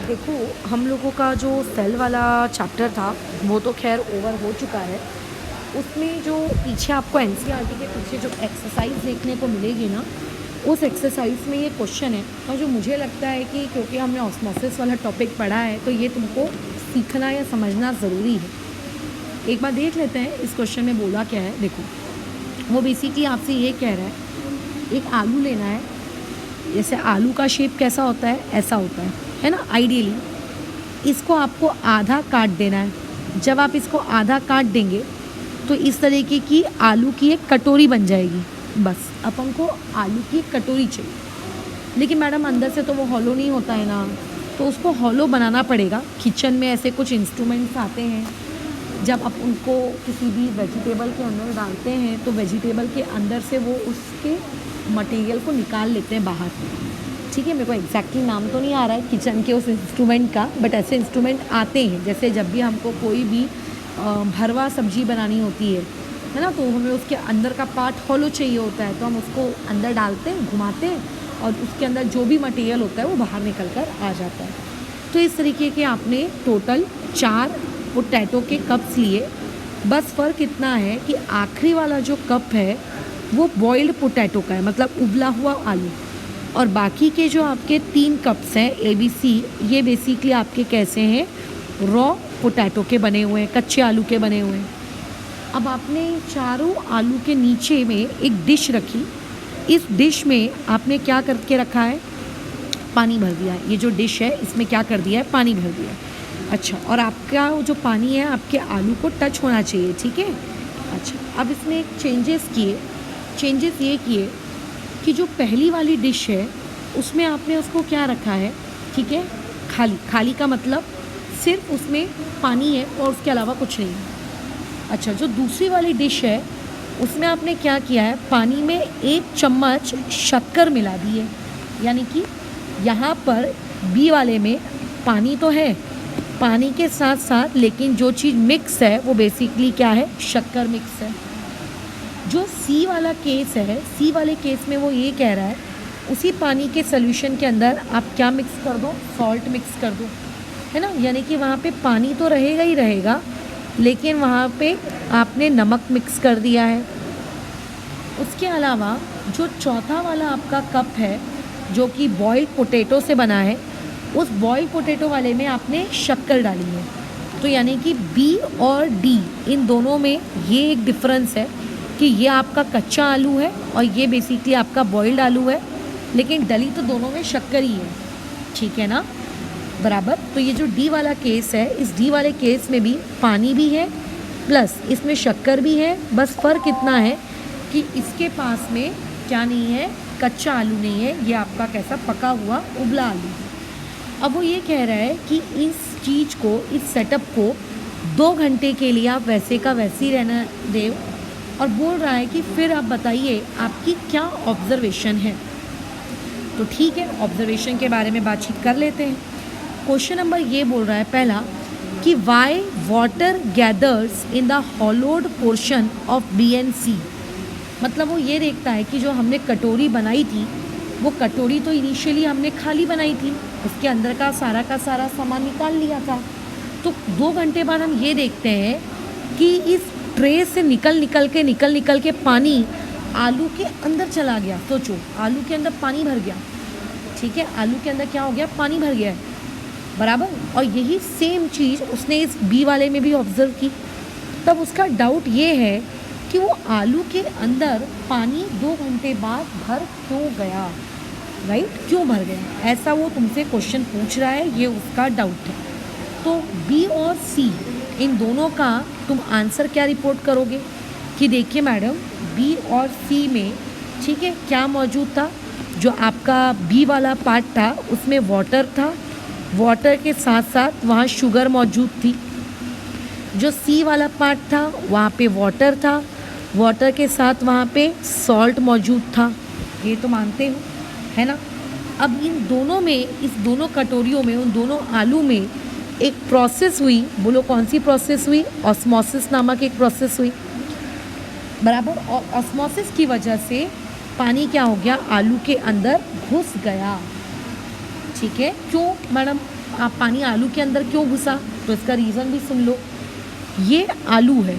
देखो, हम लोगों का जो सेल वाला चैप्टर था वो तो खैर ओवर हो चुका है। उसमें जो पीछे आपको एनसीईआरटी के पीछे जो एक्सरसाइज देखने को मिलेगी ना, उस एक्सरसाइज में ये क्वेश्चन है। और जो मुझे लगता है कि क्योंकि हमने ऑस्मोसिस वाला टॉपिक पढ़ा है तो ये तुमको सीखना या समझना ज़रूरी है। एक बार देख लेते हैं इस क्वेश्चन में बोला क्या है। देखो, वो बेसिकली आपसे ये कह रहा है, एक आलू लेना है। जैसे आलू का शेप कैसा होता है, ऐसा होता है ना। आइडियली इसको आपको आधा काट देना है। जब आप इसको आधा काट देंगे तो इस तरीके की आलू की एक कटोरी बन जाएगी। बस अपन को आलू की एक कटोरी चाहिए। लेकिन मैडम अंदर से तो वो हॉलो नहीं होता है ना, तो उसको हॉलो बनाना पड़ेगा। किचन में ऐसे कुछ इंस्ट्रूमेंट्स आते हैं, जब आप उनको किसी भी वेजिटेबल के अंदर डालते हैं तो वेजिटेबल के अंदर से वो उसके मटेरियल को निकाल लेते हैं बाहर। ठीक है, मेरे को एग्जैक्टली नाम तो नहीं आ रहा है किचन के उस इंस्ट्रूमेंट का, बट ऐसे इंस्ट्रूमेंट आते हैं। जैसे जब भी हमको कोई भी भरवा सब्जी बनानी होती है ना, तो हमें उसके अंदर का पार्ट हॉलो चाहिए होता है, तो हम उसको अंदर डालते हैं, घुमाते हैं और उसके अंदर जो भी मटेरियल होता है वो बाहर निकल कर आ जाता है। तो इस तरीके के आपने टोटल 4 पोटैटो के कप्स लिए। बस फ़र्क इतना है कि आखिरी वाला जो कप है वो बॉइल्ड पोटैटो का है, मतलब उबला हुआ आलू। और बाकी के जो आपके 3 कप्स हैं ABC, ये बेसिकली आपके कैसे हैं, रॉ पोटैटो के बने हुए हैं, कच्चे आलू के बने हुए हैं। अब आपने चारों आलू के नीचे में एक डिश रखी। इस डिश में आपने क्या करके रखा है, पानी भर दिया है। ये जो डिश है इसमें क्या कर दिया है, पानी भर दिया है। अच्छा, और आपका जो पानी है आपके आलू को टच होना चाहिए। ठीक है। अच्छा, अब इसमें एक चेंजेस ये किए कि जो पहली वाली डिश है उसमें आपने उसको क्या रखा है, ठीक है, खाली का मतलब सिर्फ उसमें पानी है और उसके अलावा कुछ नहीं है। अच्छा, जो दूसरी वाली डिश है उसमें आपने क्या किया है, पानी में 1 चम्मच शक्कर मिला दी है। यानी कि यहाँ पर बी वाले में पानी तो है, पानी के साथ साथ लेकिन जो चीज़ मिक्स है वो बेसिकली क्या है, शक्कर मिक्स है। जो सी वाला केस है, सी वाले केस में वो ये कह रहा है उसी पानी के सोल्यूशन के अंदर आप क्या मिक्स कर दो, सॉल्ट मिक्स कर दो, है ना। यानी कि वहाँ पे पानी तो रहेगा ही रहेगा, लेकिन वहाँ पे आपने नमक मिक्स कर दिया है। उसके अलावा जो चौथा वाला आपका कप है जो कि बॉइल्ड पोटैटो से बना है, उस बॉइल्ड पोटैटो वाले में आपने शक्कर डाली है। तो यानी कि बी और डी इन दोनों में ये एक डिफरेंस है कि ये आपका कच्चा आलू है और ये बेसिकली आपका बॉइल्ड आलू है, लेकिन डली तो दोनों में शक्कर ही है। ठीक है ना, बराबर। तो ये जो डी वाला केस है, इस डी वाले केस में भी पानी भी है प्लस इसमें शक्कर भी है। बस फ़र्क इतना है कि इसके पास में क्या नहीं है, कच्चा आलू नहीं है, ये आपका कैसा पका हुआ उबला आलू। अब वो ये कह रहा है कि इस चीज़ को, इस सेटअप को 2 घंटे के लिए आप वैसे का वैसे ही रहना दें। और बोल रहा है कि फिर आप बताइए आपकी क्या ऑब्जर्वेशन है। तो ठीक है, ऑब्जर्वेशन के बारे में बातचीत कर लेते हैं। क्वेश्चन नंबर ये बोल रहा है पहला कि why water gathers in the hollowed portion of B and C. मतलब वो ये देखता है कि जो हमने कटोरी बनाई थी वो कटोरी तो इनिशियली हमने खाली बनाई थी, उसके अंदर का सारा सामान निकाल लिया था। तो 2 घंटे बाद हम ये देखते हैं कि इस ट्रे से निकल के पानी आलू के अंदर चला गया। सोचो, आलू के अंदर पानी भर गया। ठीक है, आलू के अंदर क्या हो गया, पानी भर गया है, बराबर। और यही सेम चीज़ उसने इस बी वाले में भी ऑब्जर्व की। तब उसका डाउट ये है कि वो आलू के अंदर पानी 2 घंटे बाद भर क्यों गया, राइट, क्यों भर गया, ऐसा वो तुमसे क्वेश्चन पूछ रहा है, ये उसका डाउट है। तो बी और सी इन दोनों का तुम आंसर क्या रिपोर्ट करोगे कि देखिए मैडम, बी और सी में ठीक है क्या मौजूद था, जो आपका बी वाला पार्ट था उसमें वाटर था, वाटर के साथ साथ वहाँ शुगर मौजूद थी। जो सी वाला पार्ट था वहाँ पे वाटर था, वाटर के साथ वहाँ पे सॉल्ट मौजूद था। ये तो मानते हो, है ना। अब इन दोनों में, इस दोनों कटोरियों में, उन दोनों आलू में एक प्रोसेस हुई। बोलो कौन सी प्रोसेस हुई, ऑस्मोसिस नामक एक प्रोसेस हुई, बराबर। और ऑस्मोसिस की वजह से पानी क्या हो गया, आलू के अंदर घुस गया। ठीक है। क्यों मैडम आप पानी आलू के अंदर क्यों घुसा, तो इसका रीज़न भी सुन लो। ये आलू है,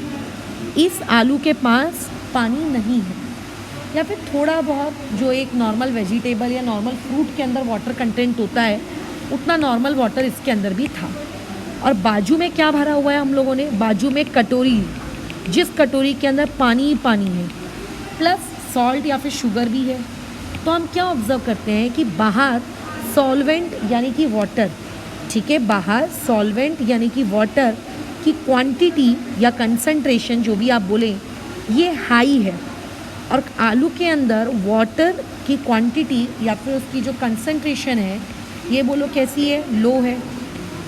इस आलू के पास पानी नहीं है, या फिर थोड़ा बहुत जो एक नॉर्मल वेजिटेबल या नॉर्मल फ्रूट के अंदर वाटर कंटेंट होता है उतना नॉर्मल वाटर इसके अंदर भी था। और बाजू में क्या भरा हुआ है हम लोगों ने, बाजू में कटोरी, जिस कटोरी के अंदर पानी ही पानी है प्लस सॉल्ट या फिर शुगर भी है। तो हम क्या ऑब्जर्व करते हैं कि बाहर सॉल्वेंट यानी कि वाटर, ठीक है, बाहर सॉल्वेंट यानी कि वाटर की क्वांटिटी या कंसंट्रेशन जो भी आप बोलें ये हाई है, और आलू के अंदर वाटर की क्वांटिटी या फिर उसकी जो कंसंट्रेशन है ये बोलो कैसी है, लो है।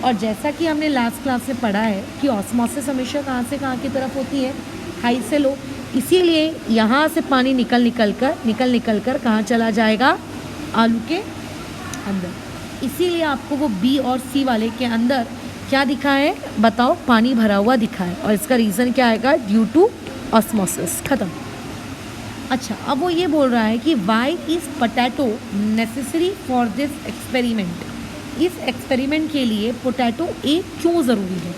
और जैसा कि हमने लास्ट क्लास में पढ़ा है कि ऑस्मोसिस हमेशा कहाँ से कहाँ की तरफ होती है, हाई से लो, इसीलिए यहाँ से पानी निकल निकल कर कहाँ चला जाएगा, आलू के अंदर। इसीलिए आपको वो बी और सी वाले के अंदर क्या दिखा है बताओ, पानी भरा हुआ दिखा है, और इसका रीज़न क्या आएगा, ड्यू टू ऑस्मोसिस। ख़त्म। अच्छा, अब वो ये बोल रहा है कि why is potato necessary for this experiment. इस एक्सपेरिमेंट के लिए पोटैटो एक क्यों ज़रूरी है।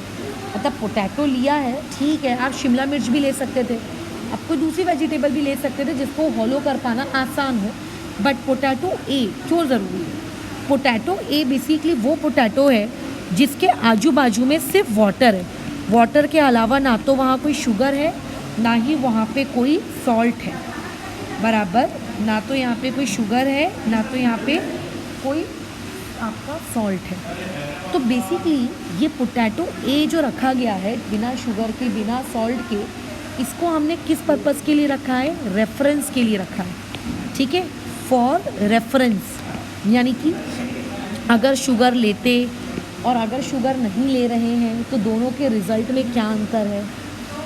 मतलब पोटैटो लिया है, ठीक है, आप शिमला मिर्च भी ले सकते थे, आप कोई दूसरी वेजिटेबल भी ले सकते थे जिसको हॉलो कर पाना आसान हो, बट पोटैटो ए क्यों ज़रूरी है। पोटैटो ए बेसिकली वो पोटैटो है जिसके आजू बाजू में सिर्फ वाटर है, वाटर के अलावा ना तो वहाँ कोई शुगर है ना ही वहाँ पे कोई सॉल्ट है, बराबर, ना तो यहाँ पे कोई शुगर है ना तो यहाँ पे कोई आपका सॉल्ट है। तो बेसिकली ये पोटैटो ए जो रखा गया है बिना शुगर के बिना सॉल्ट के, इसको हमने किस पर्पज़ के लिए रखा है, रेफरेंस के लिए रखा है, ठीक है, फॉर रेफरेंस। यानी कि अगर शुगर लेते और अगर शुगर नहीं ले रहे हैं तो दोनों के रिज़ल्ट में क्या अंतर है,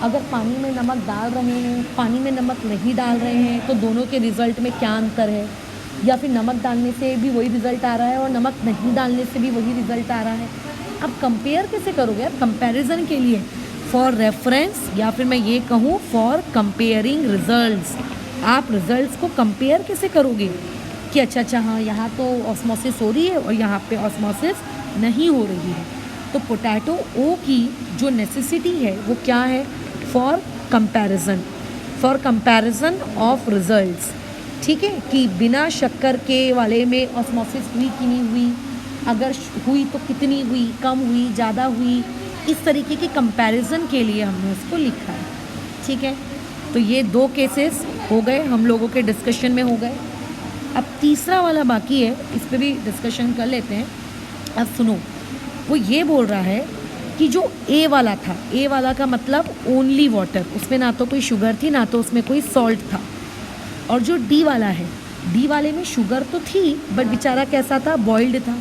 अगर पानी में नमक डाल रहे हैं पानी में नमक नहीं डाल रहे हैं तो दोनों के रिज़ल्ट में क्या अंतर है, या फिर नमक डालने से भी वही रिज़ल्ट आ रहा है और नमक नहीं डालने से भी वही रिज़ल्ट आ रहा है। अब कंपेयर कैसे करोगे यार, कंपैरिजन के लिए, फॉर रेफरेंस, या फिर मैं ये कहूँ फॉर कंपेयरिंग रिजल्ट्स। आप रिजल्ट्स को कंपेयर कैसे करोगे कि अच्छा हाँ यहाँ तो ऑस्मोसिस हो रही है और यहाँ पे ऑस्मोसिस नहीं हो रही है। तो पोटैटो ओ की जो नेसेसिटी है वो क्या है, फॉर कंपैरिजन ऑफ रिजल्ट्स, ठीक है, कि बिना शक्कर के वाले में ऑस्मोसिस हुई कि नहीं हुई, अगर हुई तो कितनी हुई, कम हुई, ज़्यादा हुई, इस तरीके के कंपैरिजन के लिए हमने उसको लिखा है, ठीक है। तो ये दो केसेस हो गए हम लोगों के डिस्कशन में हो गए। अब तीसरा वाला बाकी है, इस पर भी डिस्कशन कर लेते हैं। अब सुनो, वो ये बोल रहा है कि जो ए वाला था, ए वाला का मतलब ओनली वाटर, उसमें ना तो कोई शुगर थी ना तो उसमें कोई सॉल्ट था, और जो डी वाला है, डी वाले में शुगर तो थी बट बेचारा कैसा था, बॉइल्ड था।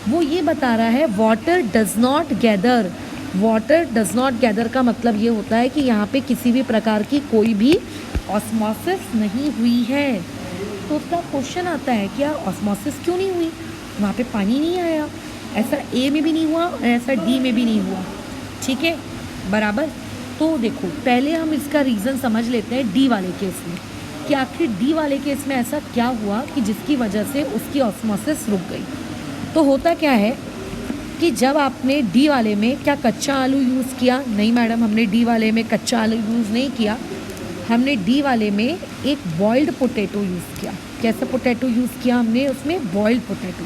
वो ये बता रहा है water does not gather. Water does not gather का मतलब ये होता है कि यहाँ पे किसी भी प्रकार की कोई भी ऑस्मोसिस नहीं हुई है। तो उसका क्वेश्चन आता है कि यार ऑस्मोसिस क्यों नहीं हुई, वहाँ पे पानी नहीं आया, ऐसा ए में भी नहीं हुआ और ऐसा डी में भी नहीं हुआ, ठीक है, बराबर। तो देखो पहले हम इसका रीज़न समझ लेते हैं डी वाले केस में, कि आखिर डी वाले केस में ऐसा क्या हुआ कि जिसकी वजह से उसकी ऑस्मोसिस रुक गई। तो होता क्या है कि जब आपने डी वाले में क्या कच्चा आलू यूज़ किया, नहीं मैडम हमने डी वाले में कच्चा आलू यूज़ नहीं किया, हमने डी वाले में एक बॉइल्ड पोटैटो यूज़ किया। कैसा पोटैटो यूज़ किया हमने, उसमें बॉइल्ड पोटैटो।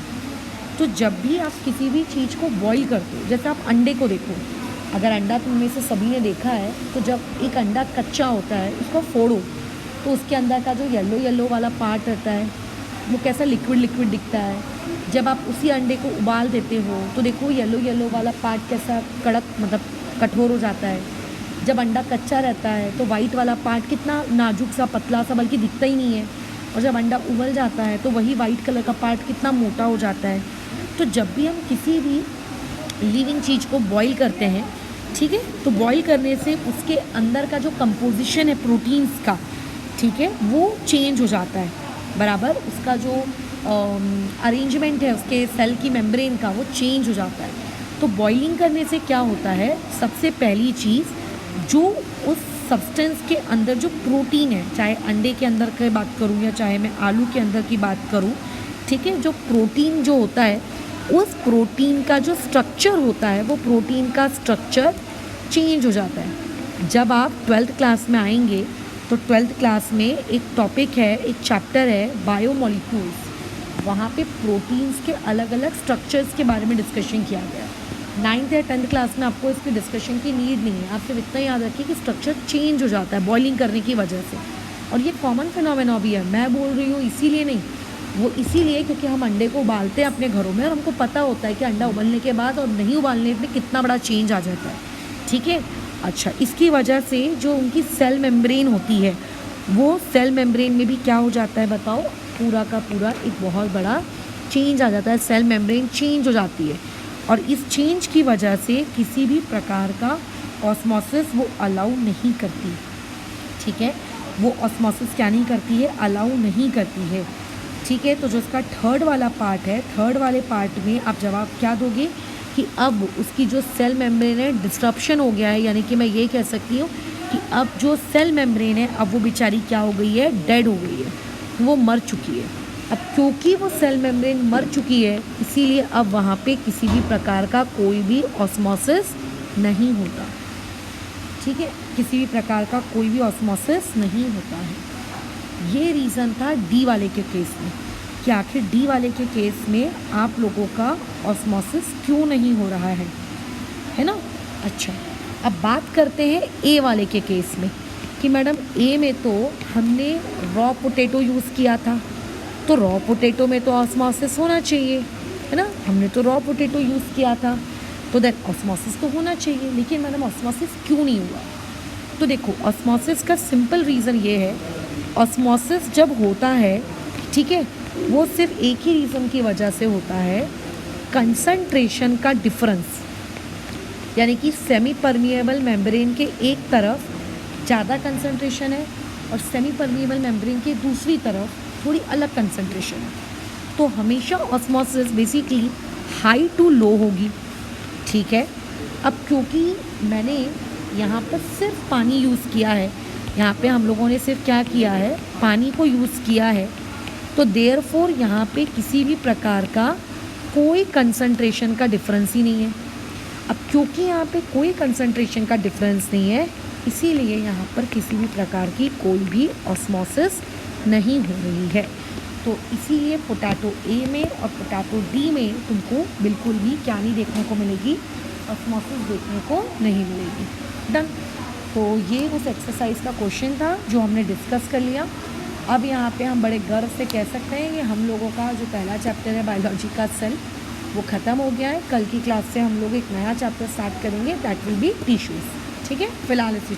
तो जब भी आप किसी भी चीज़ को बॉईल करते हो, जैसे आप अंडे को देखो, अगर अंडा तुम में से सभी ने देखा है, तो जब एक अंडा कच्चा होता है उसको फोड़ो तो उसके अंदर का जो येलो वाला पार्ट रहता है वो कैसा लिक्विड दिखता है। जब आप उसी अंडे को उबाल देते हो तो देखो येलो वाला पार्ट कैसा कड़क मतलब कठोर हो जाता है। जब अंडा कच्चा रहता है तो वाइट वाला पार्ट कितना नाजुक सा पतला सा बल्कि दिखता ही नहीं है, और जब अंडा उबल जाता है तो वही वाइट कलर का पार्ट कितना मोटा हो जाता है। तो जब भी हम किसी भी लिविंग चीज़ को बॉईल करते हैं, ठीक है, तो बॉईल करने से उसके अंदर का जो कंपोजिशन है प्रोटीन्स का, ठीक है, वो चेंज हो जाता है, बराबर। उसका जो अरेंजमेंट है उसके सेल की मेम्ब्रेन का, वो चेंज हो जाता है। तो बॉइलिंग करने से क्या होता है, सबसे पहली चीज़ जो उस सब्सटेंस के अंदर जो प्रोटीन है, चाहे अंडे के अंदर की बात करूँ या चाहे मैं आलू के अंदर की बात करूँ, ठीक है, जो प्रोटीन जो होता है उस प्रोटीन का जो स्ट्रक्चर होता है वो प्रोटीन का स्ट्रक्चर चेंज हो जाता है। जब आप 12th क्लास में आएंगे तो 12th क्लास में एक टॉपिक है, एक चैप्टर है बायोमोलिक्यूल्स। वहाँ पे प्रोटीन्स के अलग अलग स्ट्रक्चर्स के बारे में डिस्कशन किया गया। 9th या 10th क्लास में आपको इसकी डिस्कशन की नीड नहीं है, आप सिर्फ इतना याद रखिए कि स्ट्रक्चर चेंज हो जाता है बॉइलिंग करने की वजह से। और ये कॉमन फिनोमेना भी है, मैं बोल रही हूँ इसीलिए नहीं, वो इसीलिए क्योंकि हम अंडे को उबालते हैं अपने घरों में और हमको पता होता है कि अंडा उबलने के बाद और नहीं उबालने में कितना बड़ा चेंज आ जाता है। ठीक है, अच्छा, इसकी वजह से जो उनकी सेल मेम्ब्रेन होती है वो सेल मेम्ब्रेन में भी क्या हो जाता है बताओ, पूरा का पूरा एक बहुत बड़ा चेंज आ जाता है, सेल मेम्ब्रेन चेंज हो जाती है। और इस चेंज की वजह से किसी भी प्रकार का ऑस्मोसिस वो अलाउ नहीं करती। ठीक है, वो ऑस्मोसिस क्या नहीं करती है, अलाउ नहीं करती है। ठीक है, तो जो उसका थर्ड वाला पार्ट है, थर्ड वाले पार्ट में आप जवाब क्या दोगे कि अब उसकी जो सेल मेम्ब्रेन है डिस्ट्रप्शन हो गया है, यानी कि मैं ये कह सकती हूँ कि अब जो सेल मेम्ब्रेन है अब वो बेचारी क्या हो गई है, डेड हो गई है, वो मर चुकी है। अब क्योंकि वो सेल मेम्ब्रेन मर चुकी है इसीलिए अब वहाँ पे किसी भी प्रकार का कोई भी ऑस्मोसिस नहीं होता। ठीक है, किसी भी प्रकार का कोई भी ऑस्मोसिस नहीं होता है। ये रीज़न था डी वाले के केस में कि आखिर डी वाले के केस में आप लोगों का ऑस्मोसिस क्यों नहीं हो रहा है ना। अच्छा, अब बात करते हैं ए वाले के केस में कि मैडम ए में तो हमने रॉ पोटैटो यूज़ किया था, तो रॉ पोटैटो में तो ऑस्मोसिस होना चाहिए, है ना, हमने तो रॉ पोटैटो यूज़ किया था तो देन ऑस्मोसिस तो होना चाहिए, लेकिन मैडम ऑस्मोसिस क्यों नहीं हुआ। तो देखो, ऑस्मोसिस का सिंपल रीज़न ये है, ऑस्मोसिस जब होता है, ठीक है, वो सिर्फ एक ही रीज़न की वजह से होता है, कंसंट्रेशन का डिफरेंस, यानी कि सेमी परमिएबल मेम्ब्रेन के एक तरफ ज़्यादा कंसंट्रेशन है और सेमी परमिएबल मेम्ब्रेन के दूसरी तरफ थोड़ी अलग कंसंट्रेशन है, तो हमेशा osmosis basically high to low होगी। ठीक है, अब क्योंकि मैंने यहाँ पर सिर्फ पानी यूज़ किया है, यहाँ पे हम लोगों ने सिर्फ क्या किया है, पानी को यूज़ किया है, तो देयरफॉर यहाँ पे किसी भी प्रकार का कोई कंसंट्रेशन का डिफरेंस ही नहीं है। अब क्योंकि यहाँ पे कोई कंसंट्रेशन का डिफरेंस नहीं है इसीलिए यहाँ पर किसी भी प्रकार की कोई भी ऑस्मोसिस नहीं हो रही है। तो इसीलिए पोटैटो ए में और पोटैटो डी में तुमको बिल्कुल भी क्या नहीं देखने को मिलेगी, ऑस्मोसिस देखने को नहीं मिलेगी। डन। तो ये उस एक्सरसाइज का क्वेश्चन था जो हमने डिस्कस कर लिया। अब यहाँ पे हम बड़े गर्व से कह सकते हैं कि हम लोगों का जो पहला चैप्टर है बायोलॉजी का सेल वो ख़त्म हो गया है। कल की क्लास से हम लोग एक नया चैप्टर स्टार्ट करेंगे, दैट विल बी टिश्यूज़। ठीक है, फिलहाल इसी